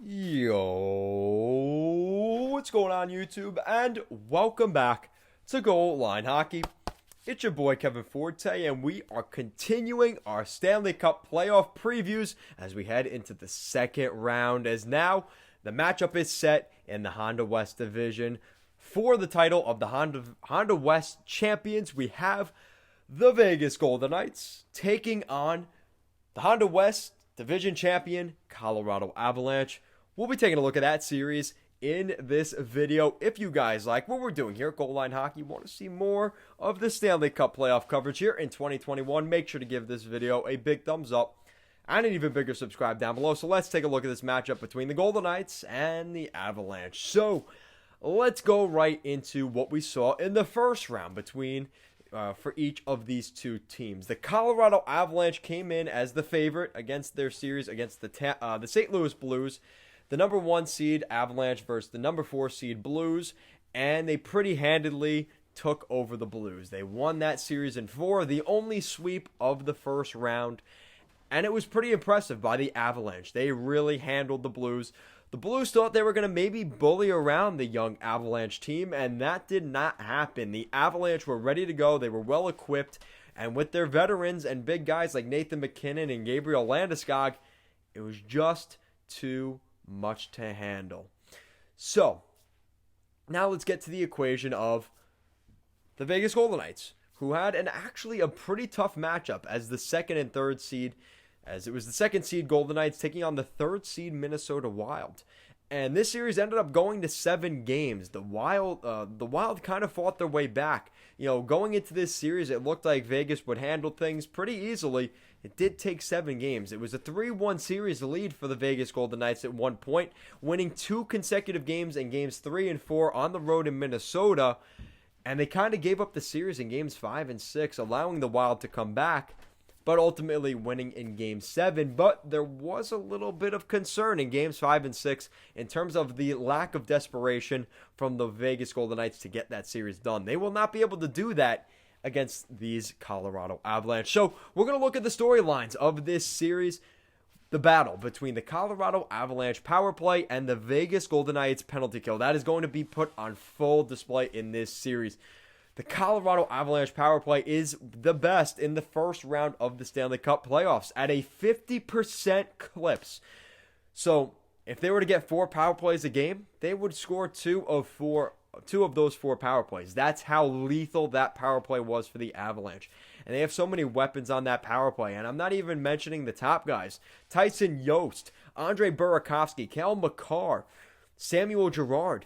Yo, what's going on YouTube? And welcome back to Goal Line Hockey. It's your boy Kevin Forte, and we are continuing our Stanley Cup playoff previews as we head into the second round. As now the matchup is set in the Honda West division for the title of the Honda West champions. We have the Vegas Golden Knights taking on the Honda West division champion Colorado Avalanche. We'll be taking a look at that series in this video. If you guys like what we're doing here at Goal Line Hockey, want to see more of the Stanley Cup playoff coverage here in 2021, make sure to give this video a big thumbs up and an even bigger subscribe down below. So let's take a look at this matchup between the Golden Knights and the Avalanche. So let's go right into what we saw in the first round between for each of these two teams. The Colorado Avalanche came in as the favorite against their series against the St. Louis Blues. The number 1 seed Avalanche versus the number 4 seed Blues, and they pretty handedly took over the Blues. They won that series in 4, the only sweep of the first round, and it was pretty impressive by the Avalanche. They really handled the Blues. The Blues thought they were going to maybe bully around the young Avalanche team, and that did not happen. The Avalanche were ready to go. They were well equipped, and with their veterans and big guys like Nathan MacKinnon and Gabriel Landeskog, it was just too much to handle. So, now let's get to the equation of the Vegas Golden Knights, who had actually a pretty tough matchup as the second and third seed, as it was the second seed Golden Knights taking on the third seed Minnesota Wild. And this series ended up going to 7 games. The Wild kind of fought their way back. You know, going into this series, it looked like Vegas would handle things pretty easily. It did take 7 games. It was a 3-1 series lead for the Vegas Golden Knights at one point, winning 2 consecutive games in games 3 and 4 on the road in Minnesota. And they kind of gave up the series in games 5 and 6, allowing the Wild to come back, but ultimately winning in Game 7. But there was a little bit of concern in Games 5 and 6 in terms of the lack of desperation from the Vegas Golden Knights to get that series done. They will not be able to do that against these Colorado Avalanche. So we're going to look at the storylines of this series, the battle between the Colorado Avalanche power play and the Vegas Golden Knights penalty kill. That is going to be put on full display in this series. The Colorado Avalanche power play is the best in the first round of the Stanley Cup playoffs at a 50% clips. So if they were to get 4 power plays a game, they would score 2 of those 4 power plays. That's how lethal that power play was for the Avalanche. And they have so many weapons on that power play. And I'm not even mentioning the top guys. Tyson Yost, Andre Burakovsky, Cale Makar, Samuel Girard.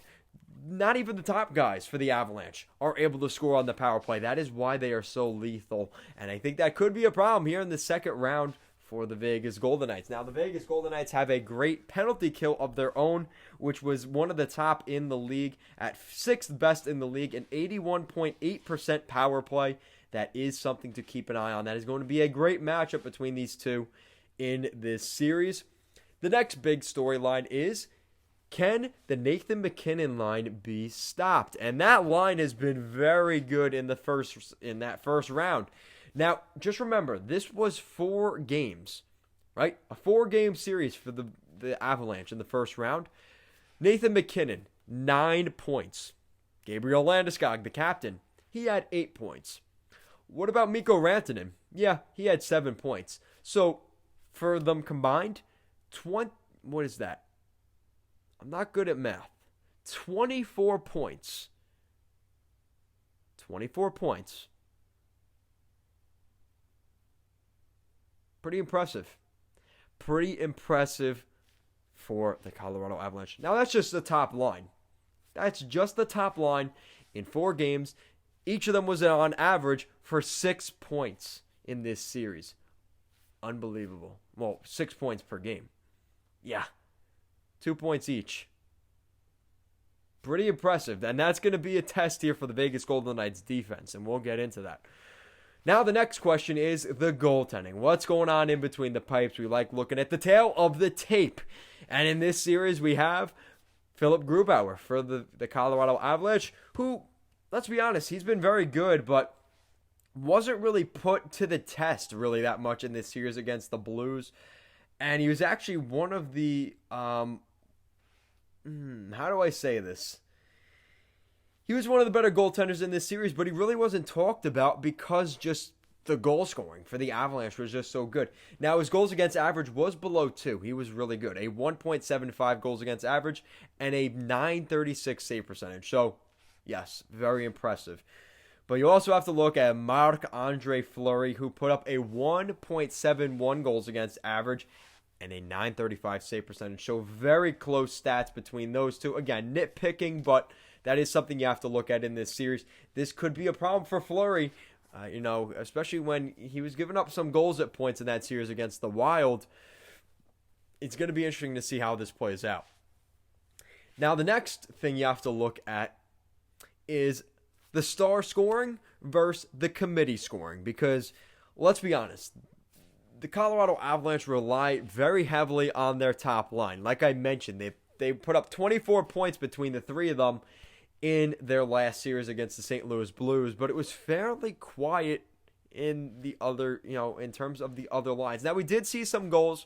Not even the top guys for the Avalanche are able to score on the power play. That is why they are so lethal. And I think that could be a problem here in the second round for the Vegas Golden Knights. Now, the Vegas Golden Knights have a great penalty kill of their own, which was one of the top in the league, at 6th best in the league, an 81.8% power play. That is something to keep an eye on. That is going to be a great matchup between these two in this series. The next big storyline is, can the Nathan MacKinnon line be stopped? And that line has been very good in that first round. Now, just remember, this was 4 games, right? A 4-game series for the Avalanche in the first round. Nathan MacKinnon, 9 points. Gabriel Landeskog, the captain, he had 8 points. What about Mikko Rantanen? Yeah, he had 7 points. So, for them combined, what is that? I'm not good at math. 24 points. 24 points. Pretty impressive. Pretty impressive for the Colorado Avalanche. Now, that's just the top line. That's just the top line in 4 games. Each of them was on average for 6 points in this series. Unbelievable. Well, 6 points per game. Yeah. 2 points each. Pretty impressive. And that's going to be a test here for the Vegas Golden Knights defense, and we'll get into that. Now the next question is the goaltending. What's going on in between the pipes? We like looking at the tail of the tape. And in this series we have Philip Grubauer for the Colorado Avalanche, who, let's be honest, he's been very good, but wasn't really put to the test really that much in this series against the Blues. And he was actually one of the how do I say this? He was one of the better goaltenders in this series, but he really wasn't talked about because just the goal scoring for the Avalanche was just so good. Now, his goals against average was below 2. He was really good. A 1.75 goals against average and a 936 save percentage. So, yes, very impressive. But you also have to look at Marc-Andre Fleury, who put up a 1.71 goals against average and a 935 save percentage. So, very close stats between those two. Again, nitpicking, but that is something you have to look at in this series. This could be a problem for Fleury, especially when he was giving up some goals at points in that series against the Wild. It's going to be interesting to see how this plays out. Now, the next thing you have to look at is the star scoring versus the committee scoring. Because, let's be honest, the Colorado Avalanche rely very heavily on their top line. Like I mentioned, they put up 24 points between the three of them in their last series against the St. Louis Blues, but it was fairly quiet in the other, in terms of the other lines. Now, we did see some goals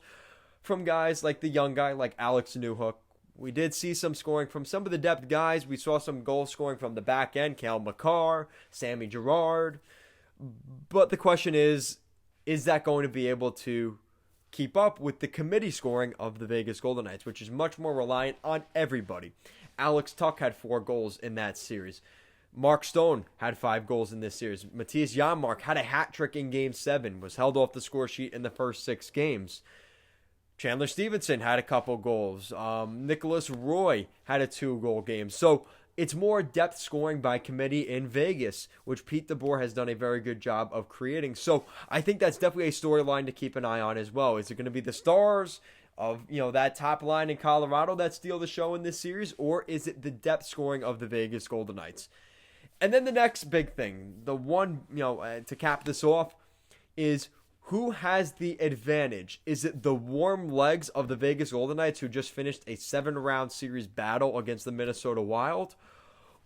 from guys like the young guy, like Alex Newhook. We did see some scoring from some of the depth guys. We saw some goal scoring from the back end, Cale Makar, Sammy Girard. But the question is that going to be able to keep up with the committee scoring of the Vegas Golden Knights, which is much more reliant on everybody? Alex Tuch had 4 goals in that series. Mark Stone had 5 goals in this series. Matthias Janmark had a hat trick in Game 7, was held off the score sheet in the first 6 games. Chandler Stevenson had a couple goals. Nicholas Roy had a 2-goal game. So it's more depth scoring by committee in Vegas, which Pete DeBoer has done a very good job of creating. So I think that's definitely a storyline to keep an eye on as well. Is it going to be the Stars of that top line in Colorado that steal the show in this series, or is it the depth scoring of the Vegas Golden Knights? And then the next big thing, the one to cap this off, is who has the advantage? Is it the warm legs of the Vegas Golden Knights, who just finished a 7-round series battle against the Minnesota Wild?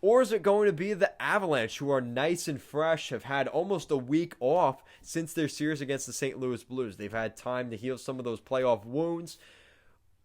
Or is it going to be the Avalanche, who are nice and fresh, have had almost a week off since their series against the St. Louis Blues? They've had time to heal some of those playoff wounds.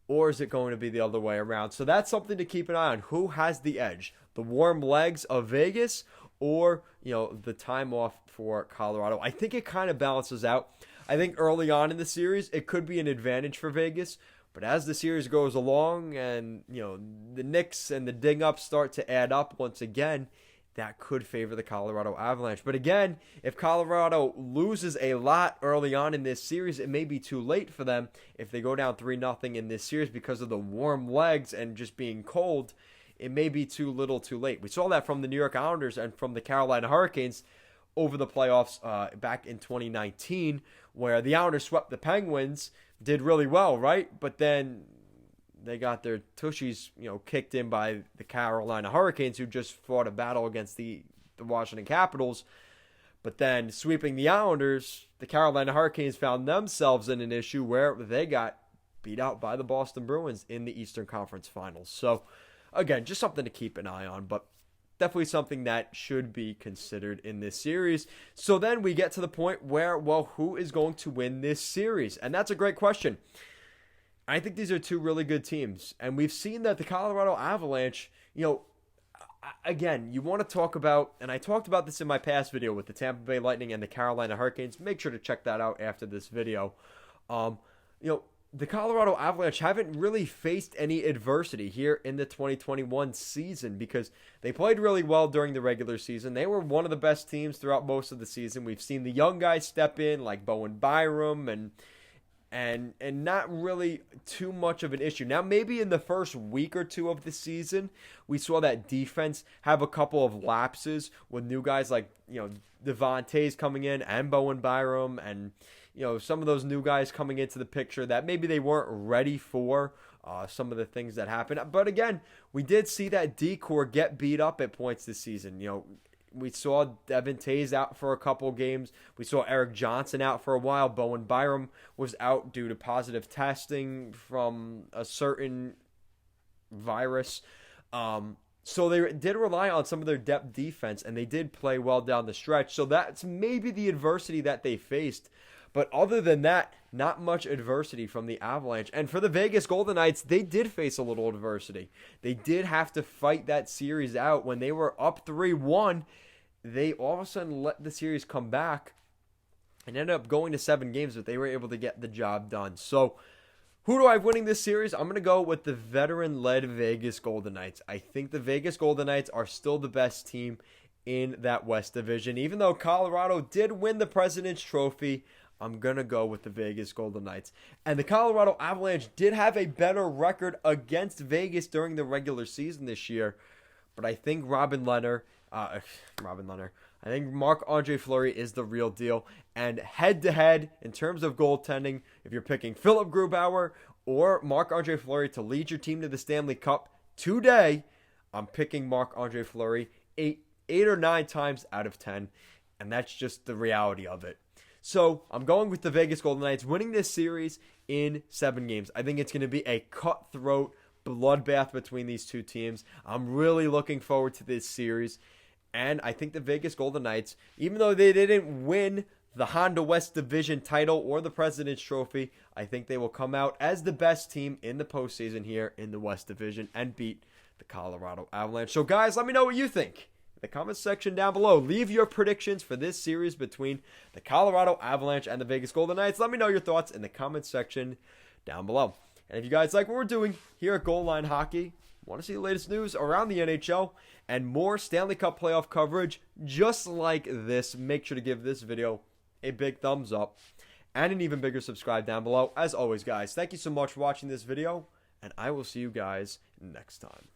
Or is it going to be the other way around? So that's something to keep an eye on. Who has the edge? The warm legs of Vegas, or the time off for Colorado? I think it kind of balances out. I think early on in the series, it could be an advantage for Vegas. But as the series goes along and, the nicks and the ding-ups start to add up once again, that could favor the Colorado Avalanche. But again, if Colorado loses a lot early on in this series, it may be too late for them. If they go down 3-0 in this series because of the warm legs and just being cold, it may be too little too late. We saw that from the New York Islanders and from the Carolina Hurricanes over the playoffs back in 2019, where the Islanders swept the Penguins, did really well, right? But then they got their tushies, kicked in by the Carolina Hurricanes, who just fought a battle against the Washington Capitals. But then sweeping the Islanders, the Carolina Hurricanes found themselves in an issue where they got beat out by the Boston Bruins in the Eastern Conference Finals. So, again, just something to keep an eye on, but definitely something that should be considered in this series. So then we get to the point where, who is going to win this series? And that's a great question. I think these are two really good teams. And we've seen that the Colorado Avalanche, again, you want to talk about, and I talked about this in my past video with the Tampa Bay Lightning and the Carolina Hurricanes. Make sure to check that out after this video. The Colorado Avalanche haven't really faced any adversity here in the 2021 season because they played really well during the regular season. They were one of the best teams throughout most of the season. We've seen the young guys step in like Bowen Byram and not really too much of an issue. Now, maybe in the first week or two of the season, we saw that defense have a couple of lapses with new guys like, Devontae's coming in and Bowen Byram and some of those new guys coming into the picture that maybe they weren't ready for some of the things that happened. But again, we did see that D-core get beat up at points this season. We saw Devin Tays out for a couple games. We saw Eric Johnson out for a while. Bowen Byram was out due to positive testing from a certain virus. So they did rely on some of their depth defense, and they did play well down the stretch. So that's maybe the adversity that they faced. But other than that, not much adversity from the Avalanche. And for the Vegas Golden Knights, they did face a little adversity. They did have to fight that series out. When they were up 3-1, they all of a sudden let the series come back and ended up going to 7 games, but they were able to get the job done. So who do I have winning this series? I'm going to go with the veteran-led Vegas Golden Knights. I think the Vegas Golden Knights are still the best team in that West Division. Even though Colorado did win the President's Trophy, I'm going to go with the Vegas Golden Knights. And the Colorado Avalanche did have a better record against Vegas during the regular season this year. But I think I think Marc-Andre Fleury is the real deal. And head-to-head, in terms of goaltending, if you're picking Philip Grubauer or Marc-Andre Fleury to lead your team to the Stanley Cup today, I'm picking Marc-Andre Fleury 8 or 9 times out of 10. And that's just the reality of it. So I'm going with the Vegas Golden Knights winning this series in 7 games. I think it's going to be a cutthroat bloodbath between these two teams. I'm really looking forward to this series. And I think the Vegas Golden Knights, even though they didn't win the Honda West Division title or the President's Trophy, I think they will come out as the best team in the postseason here in the West Division and beat the Colorado Avalanche. So guys, let me know what you think in the comments section down below. Leave your predictions for this series between the Colorado Avalanche and the Vegas Golden Knights. Let me know your thoughts in the comments section down below. And if you guys like what we're doing here at Goal Line Hockey, want to see the latest news around the NHL and more Stanley Cup playoff coverage just like this, make sure to give this video a big thumbs up and an even bigger subscribe down below. As always, guys, thank you so much for watching this video, and I will see you guys next time.